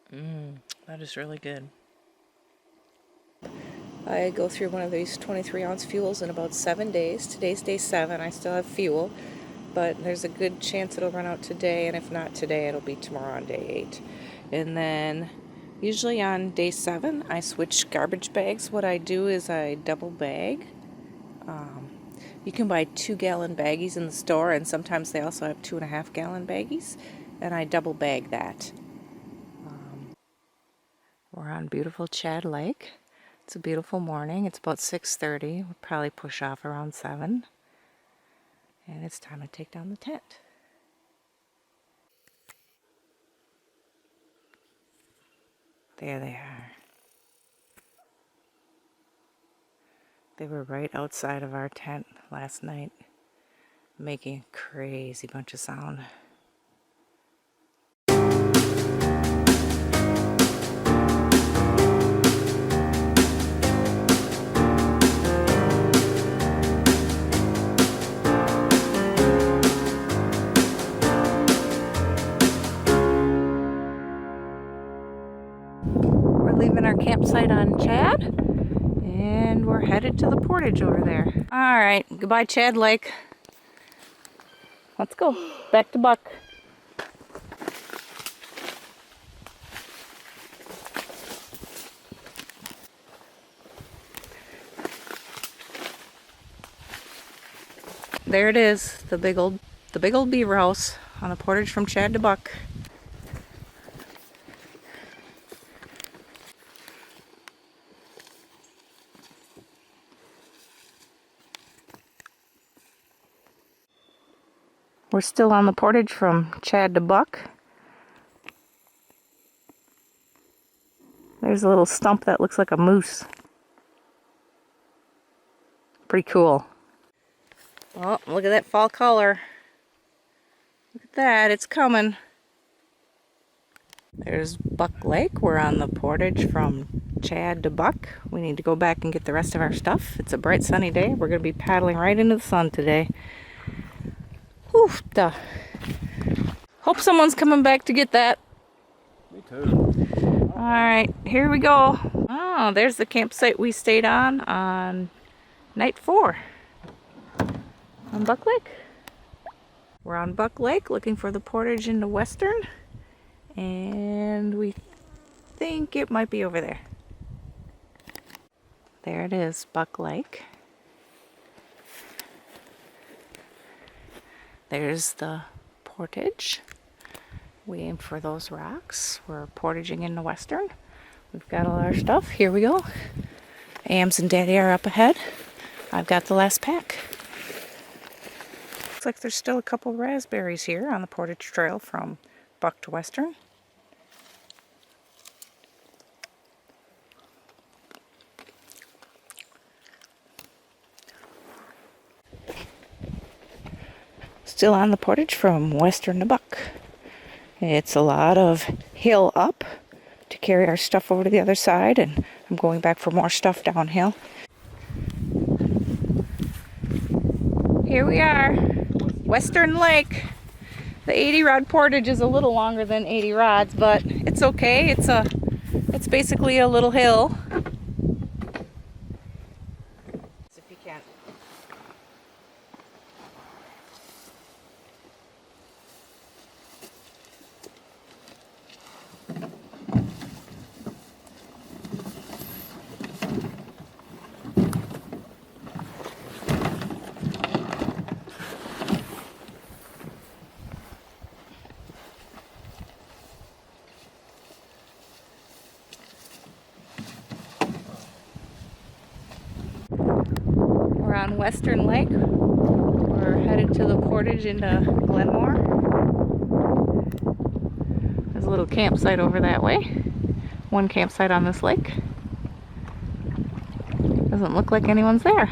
That is really good. I go through one of these 23-ounce fuels in about 7 days. Today's day 7. I still have fuel, but there's a good chance it'll run out today, and if not today, it'll be tomorrow on day 8. And then usually on day 7, I switch garbage bags. What I do is I double bag. You can buy 2-gallon baggies in the store, and sometimes they also have 2.5-gallon baggies, and I double bag that. We're on beautiful Chad Lake. It's a beautiful morning. It's about 6:30. We'll probably push off around 7. And it's time to take down the tent. There they are. They were right outside of our tent last night, making a crazy bunch of sound. We're leaving our campsite on Chad, and we're headed to the Portage over there. All right, goodbye Chad Lake. Let's go back to Buck. There it is, the big old beaver house on the Portage from Chad to Buck. We're still on the Portage from Chad to Buck. There's a little stump that looks like a moose. Pretty cool. Oh, look at that fall color. Look at that, it's coming. There's Buck Lake. We're on the Portage from Chad to Buck. We need to go back and get the rest of our stuff. It's a bright sunny day. We're going to be paddling right into the sun today. Whew, duh. Hope someone's coming back to get that. Me too. Alright, here we go. Oh, there's the campsite we stayed on night 4 on Buck Lake. We're on Buck Lake looking for the Portage into Western, and we think it might be over there. There it is, Buck Lake. There's the Portage. We aim for those rocks. We're portaging into Western. We've got all our stuff. Here we go. Ams and Daddy are up ahead. I've got the last pack. Looks like there's still a couple raspberries here on the Portage Trail from Buck to Western. Still on the Portage from Western to Buck. It's a lot of hill up to carry our stuff over to the other side, and I'm going back for more stuff downhill. Here we are, Western Lake. The 80-rod portage is a little longer than 80 rods, but it's okay. It's basically a little hill. If you can. We're on Western Lake. We're headed to the Portage into Glenmore. There's a little campsite over that way. One campsite on this lake. Doesn't look like anyone's there.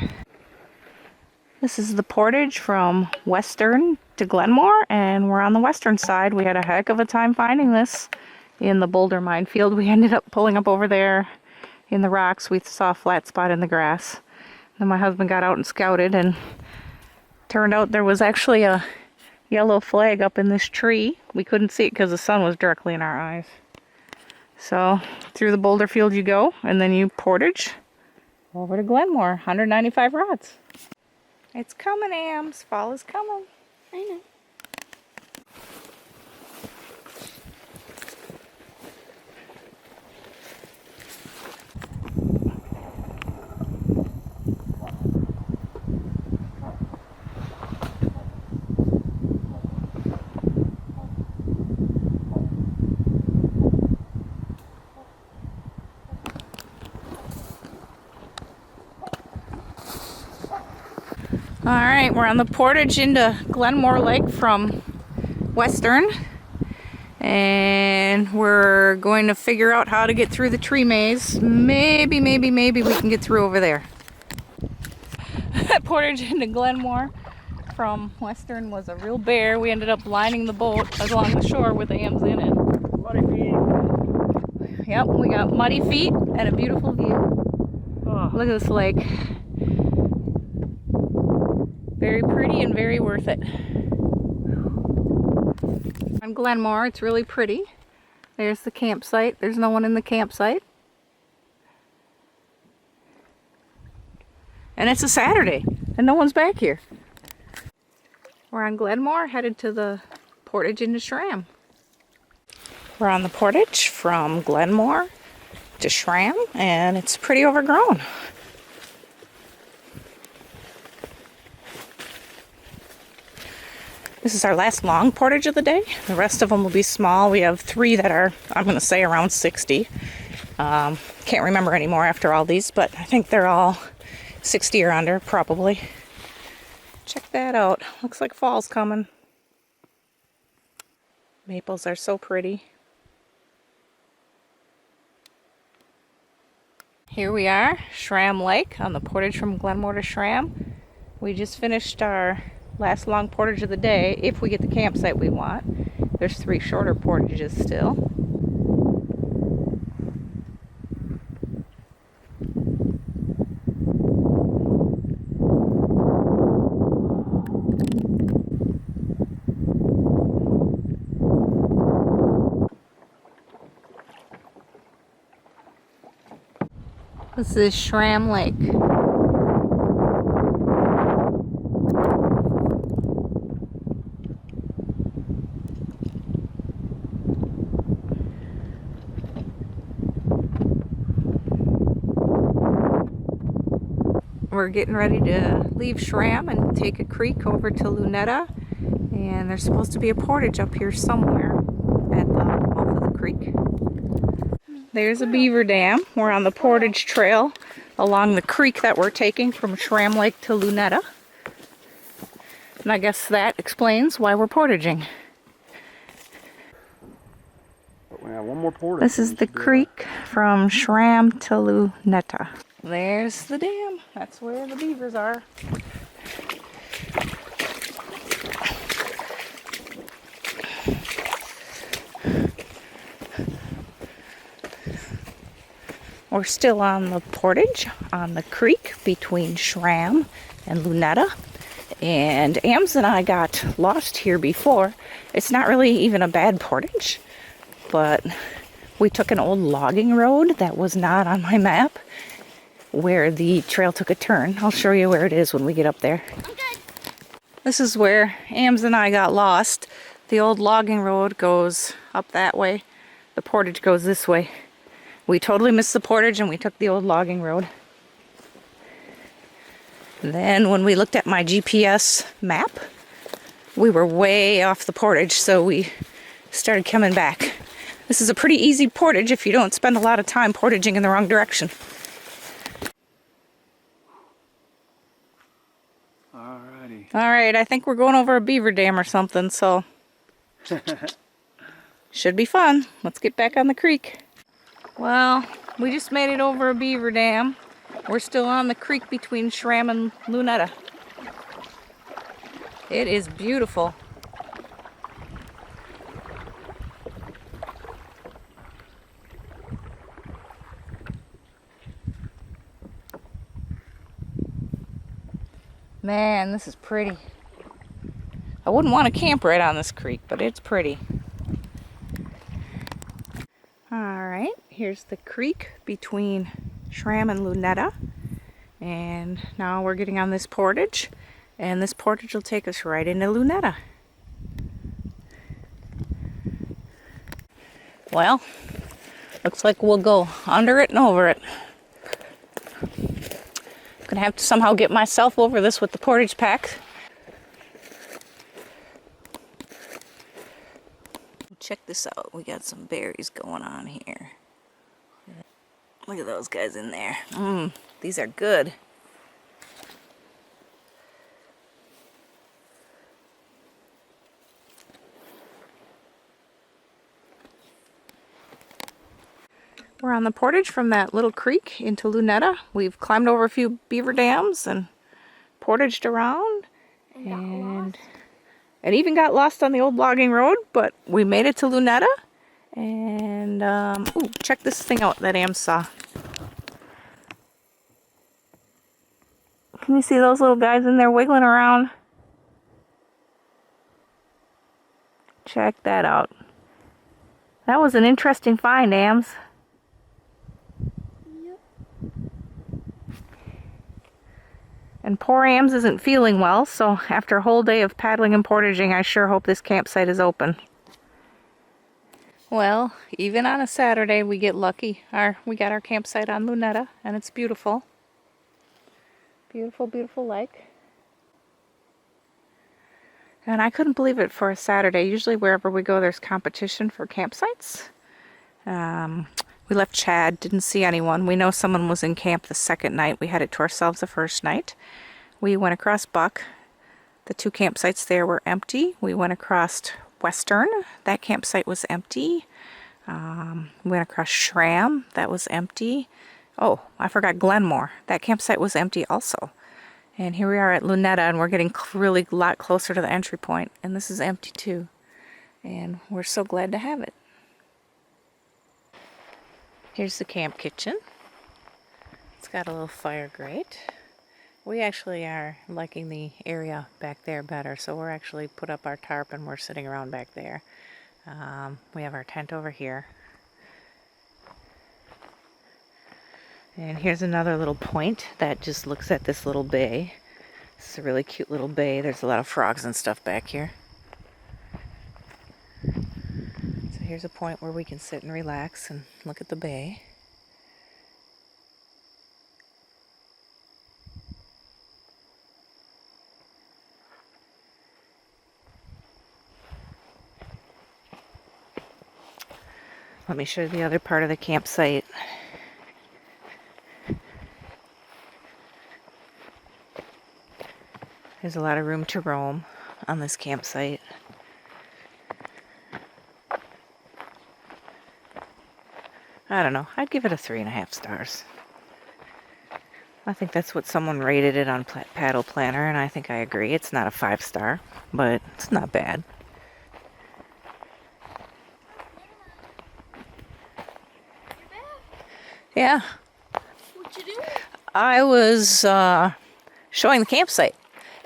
This is the Portage from Western to Glenmore, and we're on the western side. We had a heck of a time finding this in the boulder minefield. We ended up pulling up over there in the rocks. We saw a flat spot in the grass. Then my husband got out and scouted, and turned out there was actually a yellow flag up in this tree. We couldn't see it because the sun was directly in our eyes. So through the boulder field you go, and then you portage over to Glenmore, 195 rods. It's coming, Ams. Fall is coming. I know. All right, we're on the portage into Glenmore Lake from Western, and we're going to figure out how to get through the tree maze. Maybe we can get through over there. That portage into Glenmore from Western was a real bear. We ended up lining the boat along the shore with Ams in it. Muddy feet. Yep, we got muddy feet and a beautiful view. Oh. Look at this lake. Very pretty and very worth it. On Glenmore, it's really pretty. There's the campsite. There's no one in the campsite. And it's a Saturday, and no one's back here. We're on Glenmore, headed to the portage into Schramm. We're on the portage from Glenmore to Schramm, and it's pretty overgrown. This is our last long portage of the day. The rest of them will be small. We have 3 that are, I'm going to say, around 60. Can't remember anymore after all these, but I think they're all 60 or under, probably. Check that out. Looks like fall's coming. Maples are so pretty. Here we are, Schramm Lake on the portage from Glenmore to Schramm. We just finished our last long portage of the day, if we get the campsite we want. There's 3 shorter portages still. This is Schramm Lake. We're getting ready to leave Schramm and take a creek over to Lunetta, and there's supposed to be a portage up here somewhere at the mouth of the creek. There's a beaver dam. We're on the portage trail along the creek that we're taking from Schramm Lake to Lunetta, and I guess that explains why we're portaging. But we have one more portage. This is the creek from Schramm to Lunetta. There's the dam. That's where the beavers are. We're still on the portage on the creek between Schramm and Lunetta. And Ams and I got lost here before. It's not really even a bad portage, but we took an old logging road that was not on my map, where the trail took a turn. I'll show you where it is when we get up there. Okay. This is where Ams and I got lost. The old logging road goes up that way. The portage goes this way. We totally missed the portage and we took the old logging road. Then when we looked at my GPS map, we were way off the portage, so we started coming back. This is a pretty easy portage if you don't spend a lot of time portaging in the wrong direction. Alrighty. Alright, I think we're going over a beaver dam or something, so should be fun. Let's get back on the creek. Well, we just made it over a beaver dam. We're still on the creek between Schramm and Lunetta. It is beautiful. Man, this is pretty. I wouldn't want to camp right on this creek, but it's pretty. Alright. right, here's the creek between Schramm and Lunetta. And now we're getting on this portage. And this portage will take us right into Lunetta. Well, looks like we'll go under it and over it. I'm gonna have to somehow get myself over this with the portage pack. Check this out. We got some berries going on here. Look at those guys in there. These are good. We're on the portage from that little creek into Lunetta. We've climbed over a few beaver dams and portaged around. And even got lost on the old logging road, but we made it to Lunetta. And, ooh, check this thing out that Am saw. Can you see those little guys in there wiggling around? Check that out. That was an interesting find, Ams. Yep. And poor Ams isn't feeling well, so after a whole day of paddling and portaging, I sure hope this campsite is open. Well, even on a Saturday, we get lucky. We got our campsite on Lunetta, and it's beautiful. Beautiful, beautiful lake. And I couldn't believe it for a Saturday. Usually wherever we go, there's competition for campsites. We left Chad, didn't see anyone. We know someone was in camp the second night. We had it to ourselves the first night. We went across Buck. The 2 campsites there were empty. We went across Western. That campsite was empty. We went across Schramm. That was empty. Oh, I forgot Glenmore. That campsite was empty also. And here we are at Lunetta, and we're getting really a lot closer to the entry point. And this is empty too. And we're so glad to have it. Here's the camp kitchen. It's got a little fire grate. We actually are liking the area back there better, so we're actually put up our tarp and we're sitting around back there. We have our tent over here. And here's another little point that just looks at this little bay. This is a really cute little bay. There's a lot of frogs and stuff back here. So here's a point where we can sit and relax and look at the bay. Let me show you the other part of the campsite. There's a lot of room to roam on this campsite. I don't know, I'd give it a 3.5 stars. I think that's what someone rated it on Paddle Planner, and I think I agree. It's not a 5-star, but it's not bad. Yeah. What you doing? I was showing the campsite,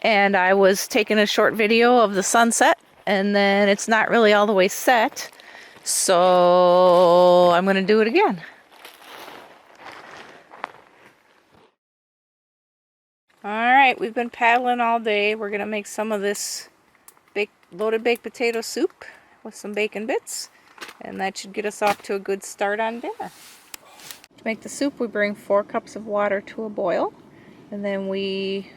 and I was taking a short video of the sunset, and then it's not really all the way set, so I'm going to do it again. Alright, we've been paddling all day. We're going to make some of this loaded baked potato soup with some bacon bits, and that should get us off to a good start on dinner. To make the soup, we bring 4 cups of water to a boil, and then we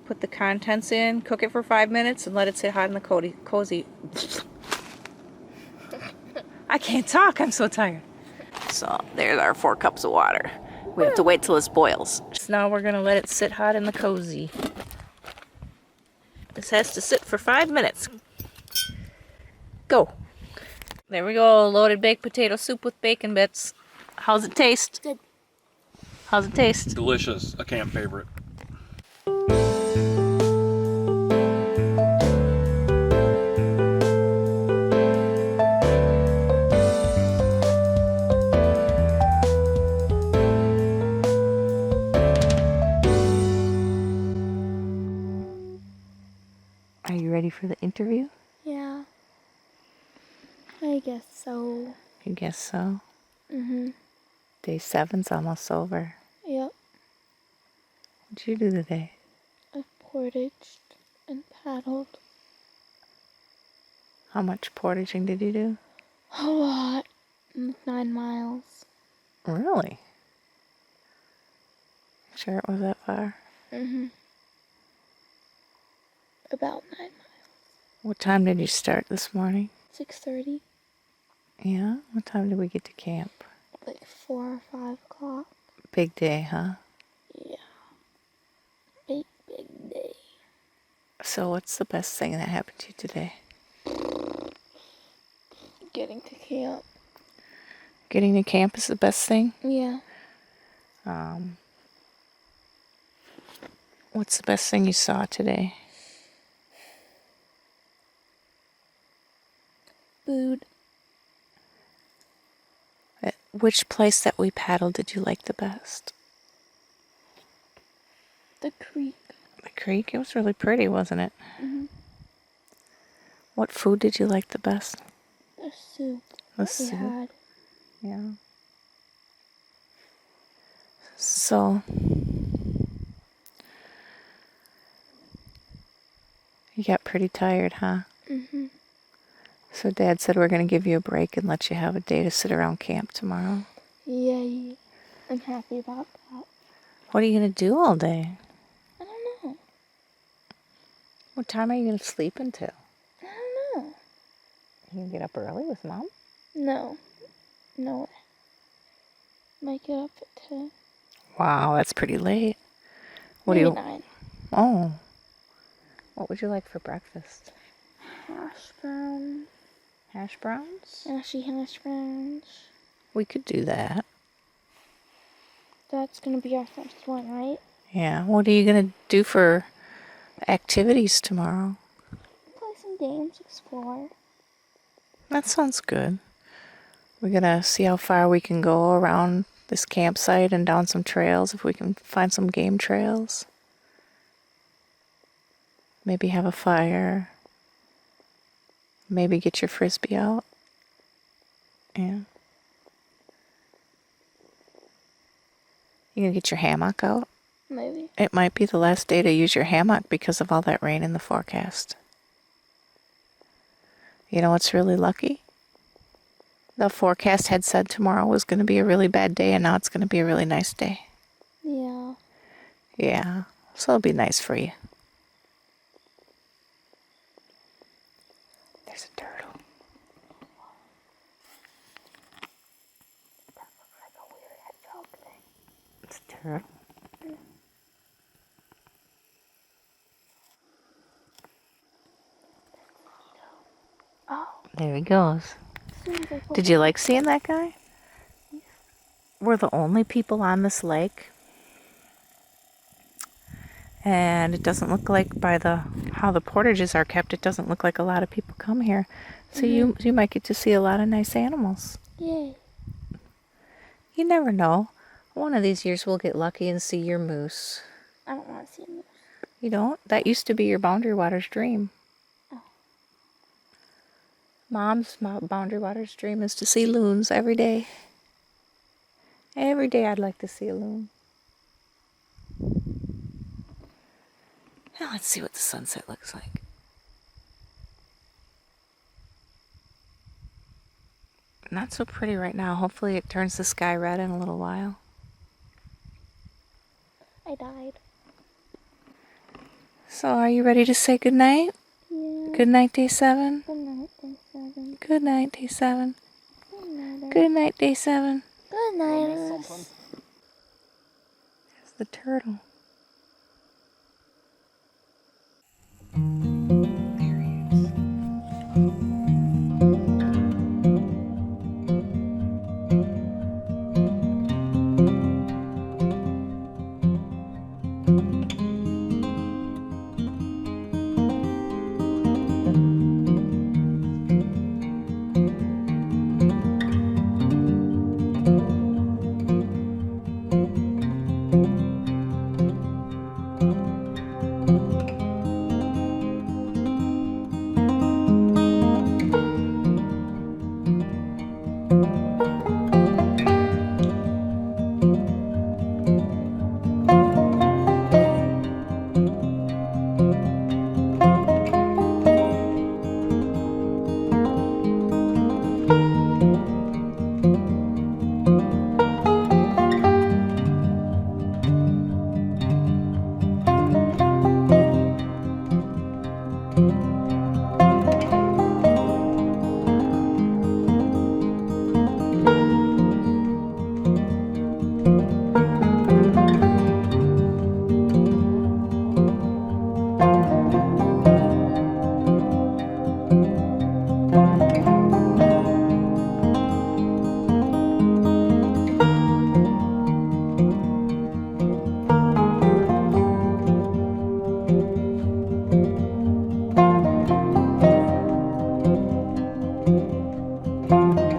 put the contents in, cook it for 5 minutes, and let it sit hot in the cozy. I can't talk, I'm so tired. So there's our 4 cups of water. We have to wait till this boils. So now we're going to let it sit hot in the cozy. This has to sit for 5 minutes. Go. There we go, loaded baked potato soup with bacon bits. How's it taste? Good. How's it taste? Delicious. A camp favorite. Are you ready for the interview? Yeah. I guess so. I guess so. Day 7's almost over. Yep. What'd you do today? I portaged and paddled. How much portaging did you do? A lot. 9 miles. Really? Sure it was that far? About 9 miles. What time did you start this morning? 6:30. Yeah? What time did we get to camp? Like 4 or 5 o'clock. Big day, huh? Yeah. Big day. So what's the best thing that happened to you today? Getting to camp. Getting to camp is the best thing? Yeah. What's the best thing you saw today? Food. Which place that we paddled did you like the best? The creek. The creek? It was really pretty, wasn't it? What food did you like the best? The soup. The we soup? had. Yeah. So, you got pretty tired, huh? So Dad said we're going to give you a break and let you have a day to sit around camp tomorrow. Yay. I'm happy about that. What are you going to do all day? I don't know. What time are you going to sleep until? I don't know. You going to get up early with Mom? No. No way. Might get up at 10. Wow, that's pretty late. What Maybe do you... 9. Oh. What would you like for breakfast? Hash browns. Hash browns? Ashy hash browns. We could do that. That's gonna be our first one, right? Yeah. What are you going to do for activities tomorrow? Play some games, explore. That sounds good. We're going to see how far we can go around this campsite and down some trails, if we can find some game trails. Maybe have a fire. Maybe get your frisbee out. Yeah. You gonna get your hammock out? Maybe. It might be the last day to use your hammock because of all that rain in the forecast. You know what's really lucky? The forecast had said tomorrow was going to be a really bad day, and now it's going to be a really nice day. Yeah. Yeah, so it'll be nice for you. There's a turtle. That looks like a weird hedgehog thing. It's a turtle. Oh. There he goes. As soon as I put Did you like seeing that guy? We're the only people on this lake. And it doesn't look like by how the portages are kept, it doesn't look like a lot of people come here. So you might get to see a lot of nice animals. Yay. You never know. One of these years we'll get lucky and see your moose. I don't want to see a moose. You don't? That used to be your Boundary Waters dream. Oh. Mom's Boundary Waters dream is to see loons every day. Every day I'd like to see a loon. Now let's see what the sunset looks like. Not so pretty right now. Hopefully it turns the sky red in a little while. I died. So are you ready to say goodnight? Yeah. Good night, day 7. Good night, day 7. Good night, day 7. Good night. Good night, day 7. Good night. Something. There's the turtle. Bye.